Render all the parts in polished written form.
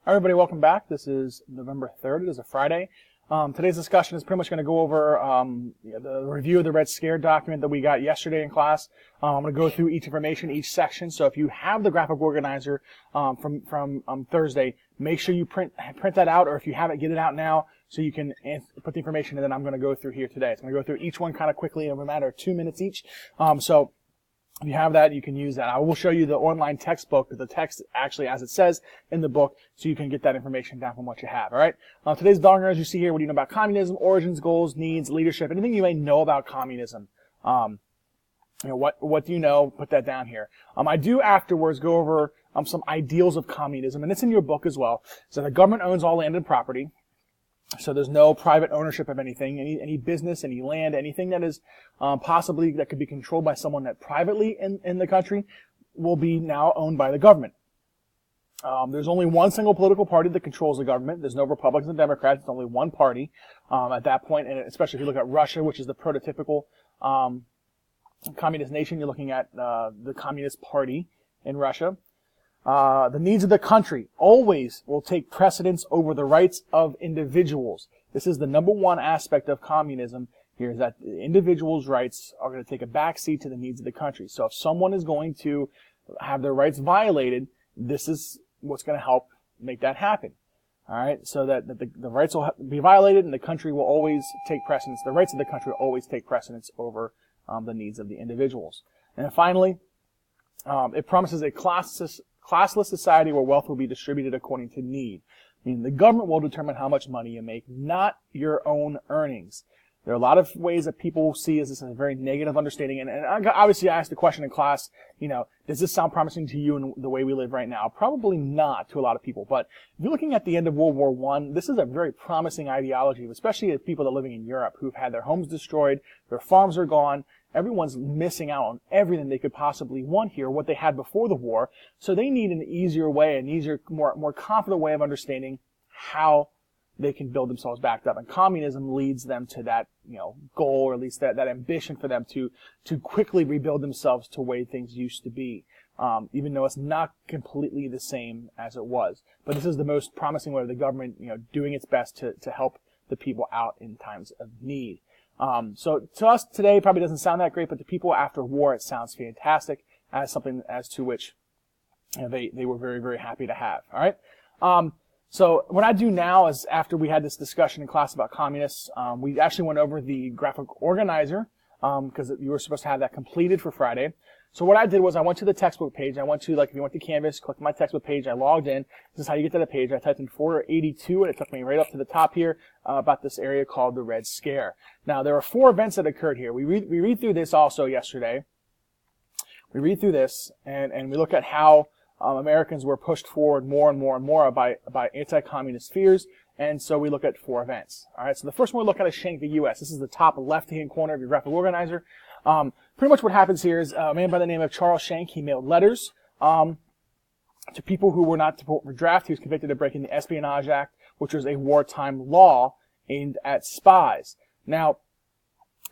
Hi everybody, welcome back. This is November 3rd. It is a Friday. Today's discussion is pretty much going to go over the review of the Red Scare document that we got yesterday in class. I'm going to go through each information, each section. So if you have the graphic organizer from Thursday, make sure you print that out, or if you have it, get it out now so you can put the information in that I'm going to go through here today. So I'm going to go through each one kind of quickly in a matter of 2 minutes each. So if you have that, you can use that. I will show you the online textbook, the text actually as it says in the book, so you can get that information down from what you have. All right. Today's document, as you see here, what do you know about communism, origins, goals, needs, leadership, anything you may know about communism. What do you know? Put that down here. I do afterwards go over some ideals of communism, and it's in your book as well. So the government owns all land and property. So there's no private ownership of anything, any business, any land, anything that is possibly that could be controlled by someone that privately in the country will be now owned by the government. There's only one single political party that controls the government. There's no Republicans and Democrats. It's only one party at that point, and especially if you look at Russia, which is the prototypical communist nation, you're looking at the Communist Party in Russia. The needs of the country always will take precedence over the rights of individuals. This is the number one aspect of communism here, is that the individual's rights are going to take a backseat to the needs of the country. So if someone is going to have their rights violated, this is what's going to help make that happen. All right, so that the rights will be violated and the country will always take precedence. The rights of the country will always take precedence over the needs of the individuals. And then finally, it promises a classless society where wealth will be distributed according to need. Meaning the government will determine how much money you make, not your own earnings. There are a lot of ways that people see as this is a very negative understanding. And obviously I asked the question in class, does this sound promising to you in the way we live right now? Probably not to a lot of people. But if you're looking at the end of World War I, this is a very promising ideology, especially as people that are living in Europe who've had their homes destroyed, their farms are gone. Everyone's missing out on everything they could possibly want here, what they had before the war. So they need an easier way, an easier, more confident way of understanding how they can build themselves back up. And communism leads them to that, goal, or at least that ambition for them to quickly rebuild themselves to the way things used to be. Even though it's not completely the same as it was. But this is the most promising way of the government, doing its best to help the people out in times of need. So to us today, it probably doesn't sound that great, but to people after war, it sounds fantastic as something as to which they were very, very happy to have. All right. So what I do now is, after we had this discussion in class about communists, we actually went over the graphic organizer because you were supposed to have that completed for Friday. So what I did was I went to the textbook page. I went to, if you went to Canvas, click my textbook page, I logged in. This is how you get to the page. I typed in 482, and it took me right up to the top here about this area called the Red Scare. Now, there are 4 events that occurred here. We read through this also yesterday. We read through this, and we look at how Americans were pushed forward more and more and more by anti-communist fears. And so we look at 4 events. All right, so the first one we look at is Schenck v. U.S. This is the top left-hand corner of your graphic organizer. Pretty much what happens here is a man by the name of Charles Schenck, he mailed letters to people who were not to vote for draft. He was convicted of breaking the Espionage Act, which was a wartime law aimed at spies. Now,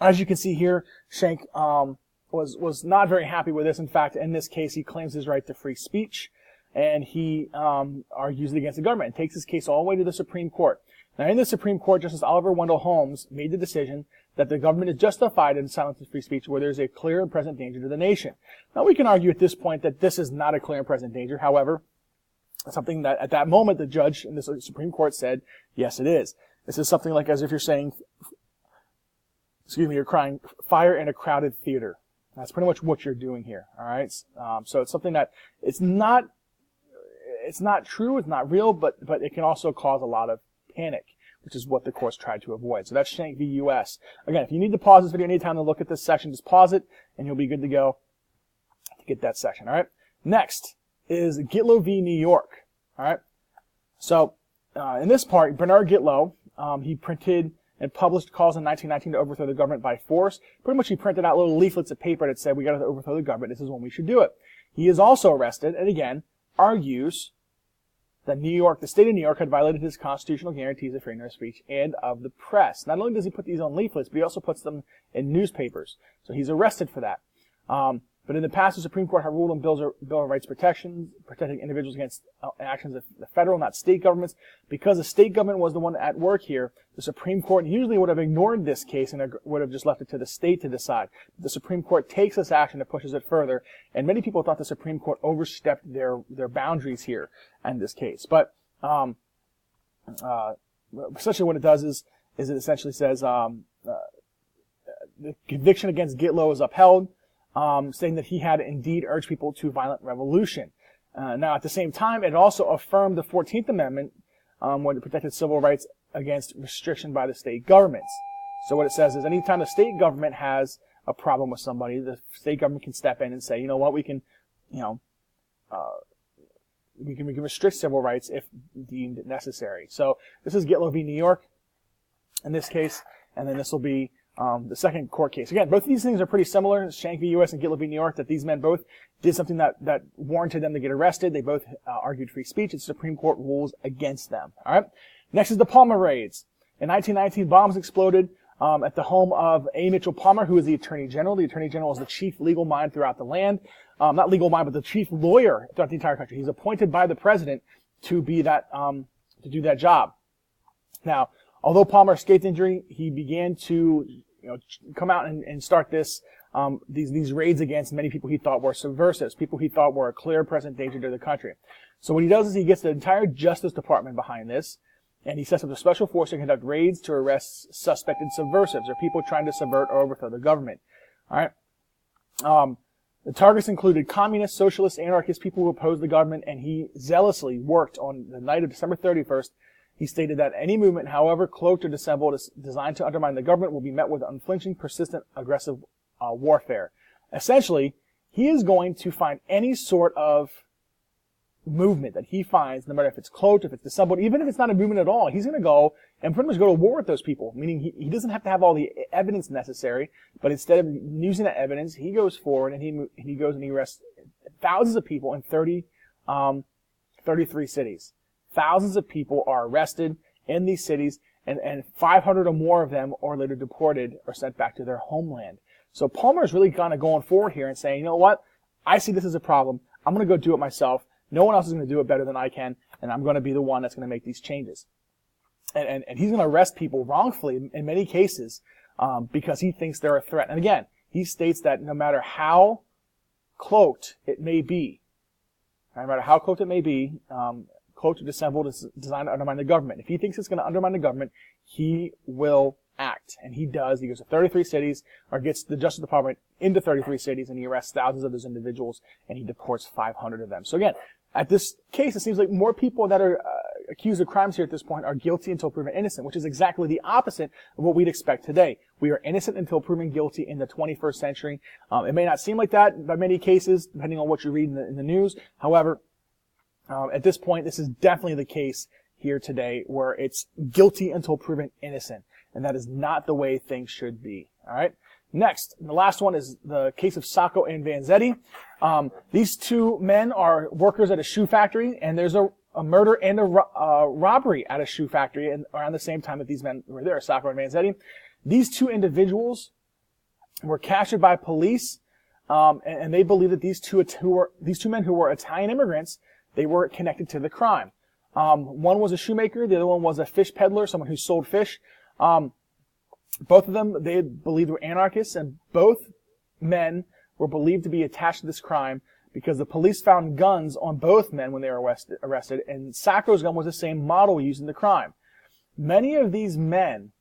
as you can see here, Schenck was not very happy with this. In fact, in this case, he claims his right to free speech, and he argues it against the government and takes his case all the way to the Supreme Court. Now, in the Supreme Court, Justice Oliver Wendell Holmes made the decision that the government is justified in silencing free speech where there's a clear and present danger to the nation. Now, we can argue at this point that this is not a clear and present danger. However, something that at that moment the judge in the Supreme Court said, yes, it is. This is something like as if you're saying, you're crying fire in a crowded theater. That's pretty much what you're doing here. All right. So it's something that it's not true. It's not real, but it can also cause a lot of panic, which is what the courts tried to avoid. So that's Schenck v. U.S. Again, if you need to pause this video anytime to look at this section, just pause it, and you'll be good to go to get that section. All right. Next is Gitlow v. New York. All right. So in this part, Bernard Gitlow, he printed and published calls in 1919 to overthrow the government by force. Pretty much he printed out little leaflets of paper that said, we got to overthrow the government. This is when we should do it. He is also arrested, and again, argues that the state of New York had violated his constitutional guarantees of freedom of speech and of the press. Not only does he put these on leaflets, but he also puts them in newspapers. So he's arrested for that. But in the past, the Supreme Court had ruled on Bill of Rights protecting individuals against actions of the federal, not state governments. Because the state government was the one at work here, the Supreme Court usually would have ignored this case and would have just left it to the state to decide. The Supreme Court takes this action and pushes it further, and many people thought the Supreme Court overstepped their boundaries here in this case. But essentially what it does is it essentially says the conviction against G.O is upheld, saying that he had indeed urged people to violent revolution. Now, at the same time, it also affirmed the 14th Amendment, when it protected civil rights against restriction by the state governments. So what it says is anytime the state government has a problem with somebody, the state government can step in and say, you know what, we can restrict civil rights if deemed necessary. So this is G.O v. New York in this case, and then this will be the second court case. Again, both of these things are pretty similar, Shank v. U.S. and G.O v. New York, that these men both did something that warranted them to get arrested. They both argued free speech, and the Supreme Court rules against them. All right. Next is the Palmer raids. In 1919, bombs exploded at the home of A. Mitchell Palmer, who is the Attorney General. The Attorney General is the chief legal mind throughout the land. Not legal mind, but the chief lawyer throughout the entire country. He's appointed by the president to be that, to do that job. Now, although Palmer escaped injury, he began to come out and start these raids against many people he thought were subversives, people he thought were a clear present danger to the country. So what he does is he gets the entire Justice Department behind this, and he sets up a special force to conduct raids to arrest suspected subversives, or people trying to subvert or overthrow the government. All right. The targets included communists, socialists, anarchists, people who opposed the government, and he zealously worked on the night of December 31st. He stated that any movement, however cloaked or dissembled, designed to undermine the government will be met with unflinching, persistent, aggressive warfare. Essentially, he is going to find any sort of movement that he finds, no matter if it's cloaked, if it's dissembled, even if it's not a movement at all, he's going to go and pretty much go to war with those people, meaning he doesn't have to have all the evidence necessary, but instead of using that evidence, he goes forward and he goes and he arrests thousands of people in 33 cities. Thousands of people are arrested in these cities, and 500 or more of them are later deported or sent back to their homeland. So Palmer is really kind of going forward here and saying, you know what? I see this as a problem. I'm going to go do it myself. No one else is going to do it better than I can, and I'm going to be the one that's going to make these changes. And he's going to arrest people wrongfully in many cases because he thinks they're a threat. And again, he states that no matter how cloaked it may be, cloaked or dissembled, is designed to undermine the government. If he thinks it's going to undermine the government, he will act. And he does. He goes to 33 cities, or gets the Justice Department into 33 cities, and he arrests thousands of those individuals, and he deports 500 of them. So again, at this case, it seems like more people that are accused of crimes here at this point are guilty until proven innocent, which is exactly the opposite of what we'd expect today. We are innocent until proven guilty in the 21st century. It may not seem like that by many cases, depending on what you read in the news. However, at this point, this is definitely the case here today, where it's guilty until proven innocent, and that is not the way things should be. All right. Next, the last one is the case of Sacco and Vanzetti. These two men are workers at a shoe factory, and there's a murder and a robbery at a shoe factory, and around the same time that these men were there, Sacco and Vanzetti. These two individuals were captured by police, and they believe that these two men who were Italian immigrants, they were connected to the crime. One was a shoemaker, the other one was a fish peddler, someone who sold fish. Both of them, they believed were anarchists, and both men were believed to be attached to this crime because the police found guns on both men when they were arrested, and Sacco's gun was the same model used in the crime. Both of these men,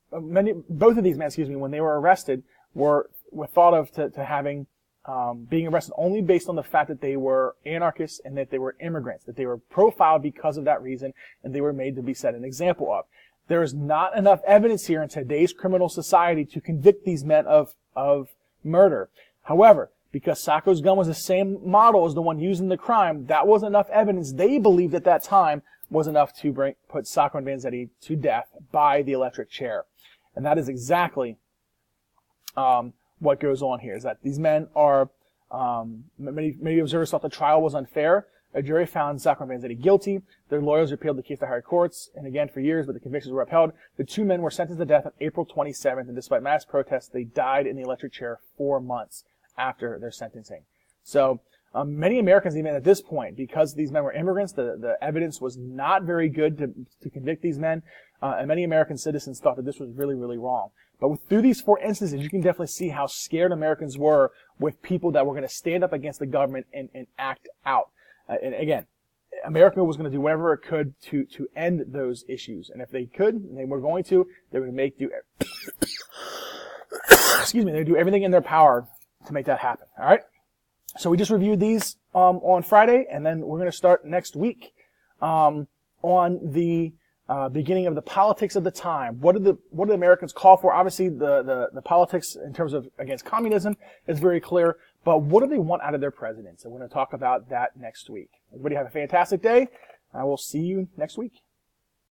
when they were arrested, were thought of to having being arrested only based on the fact that they were anarchists and that they were immigrants, that they were profiled because of that reason, and they were made to be set an example of. There is not enough evidence here in today's criminal society to convict these men of murder. However, because Sacco's gun was the same model as the one used in the crime, that was enough evidence they believed at that time was enough to put Sacco and Vanzetti to death by the electric chair. And that is exactly what goes on here, is that these men are, many observers thought the trial was unfair. A jury found Sacco and Vanzetti guilty. Their lawyers appealed the case to higher courts, and again for years, but the convictions were upheld. The two men were sentenced to death on April 27th, and despite mass protests, they died in the electric chair 4 months after their sentencing. So many Americans, even at this point, because these men were immigrants, the evidence was not very good to convict these men, and many American citizens thought that this was really, really wrong. But through these 4 instances, you can definitely see how scared Americans were with people that were going to stand up against the government and act out. And again, America was going to do whatever it could to end those issues. And if they could, and they were going to, they would excuse me, they would do everything in their power to make that happen. All right? So we just reviewed these on Friday, and then we're going to start next week on the beginning of the politics of the time. What do the Americans call for? Obviously, the politics in terms of against communism is very clear, but what do they want out of their presidents? And we're going to talk about that next week. Everybody have a fantastic day. I will see you next week.